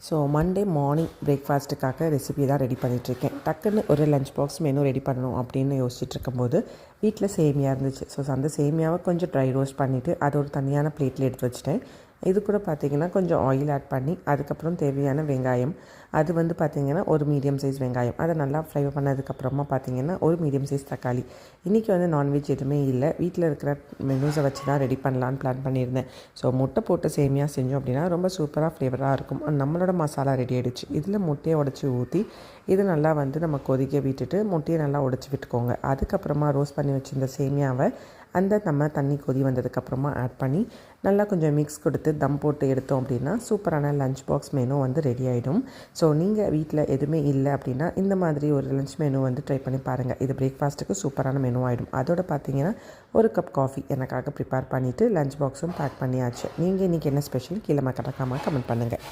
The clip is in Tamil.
ஸோ மண்டே மார்னிங் பிரேக்ஃபாஸ்ட்டுக்காக ரெசிபி தான் ரெடி பண்ணிகிட்ருக்கேன். டக்குன்னு ஒரு லஞ்ச் பாக்ஸ் மெனு ரெடி பண்ணணும் அப்படின்னு யோசிச்சுட்டு இருக்கும்போது வீட்டில் சேமியா இருந்துச்சு. ஸோ அந்த சேமியாவை கொஞ்சம் ட்ரை ரோஸ்ட் பண்ணிவிட்டு அதை ஒரு தனியான பிளேட்டில் எடுத்து வச்சுட்டேன். இது கூட பார்த்திங்கன்னா கொஞ்சம் ஆயில் ஆட் பண்ணி அதுக்கப்புறம் தேவையான வெங்காயம், அது வந்து பார்த்திங்கன்னா ஒரு மீடியம் சைஸ் வெங்காயம், அதை நல்லா ஃப்ரை பண்ணதுக்கப்புறமா பார்த்திங்கன்னா ஒரு மீடியம் சைஸ் தக்காளி. இன்றைக்கி வந்து நான்வெஜ் எதுவுமே இல்லை, வீட்டில் இருக்கிற மெனூஸை வச்சு தான் ரெடி பண்ணலான்னு பிளான் பண்ணியிருந்தேன். ஸோ முட்டை போட்டு சேமியா செஞ்சோம் அப்படின்னா ரொம்ப சூப்பராக ஃப்ளேவராக இருக்கும். நம்மளோட மசாலா ரெடி ஆகிடுச்சு. இதில் முட்டையை உடச்சி ஊற்றி இது நல்லா வந்து நம்ம கொதிக்க விட்டுட்டு முட்டையை நல்லா உடச்சி விட்டுக்கோங்க. அதுக்கப்புறமா ரோஸ்ட் பண்ணி வச்சுருந்த சேமியாவை அந்த நம்ம தண்ணி கொதி வந்ததுக்கப்புறமா ஆட் பண்ணி நல்லா கொஞ்சம் மிக்ஸ் கொடுத்து தம் போட்டு எடுத்தோம் அப்படின்னா சூப்பரான லஞ்ச் பாக்ஸ் மெனு வந்து ரெடி ஆகிடும். ஸோ நீங்கள் வீட்டில் எதுவுமே இல்லை அப்படின்னா இந்த மாதிரி ஒரு லஞ்ச் மெனு வந்து ட்ரை பண்ணி பாருங்கள். இது பிரேக்ஃபாஸ்ட்டுக்கு சூப்பரான மெனு ஆகிடும். அதோட பார்த்தீங்கன்னா ஒரு கப் காஃபி எனக்காக ப்ரிப்பேர் பண்ணிவிட்டு லஞ்ச் பாக்ஸும் பேக் பண்ணியாச்சு. நீங்கள் இன்றைக்கி என்ன ஸ்பெஷல் கீழே மறக்காமல் கமெண்ட் பண்ணுங்கள்.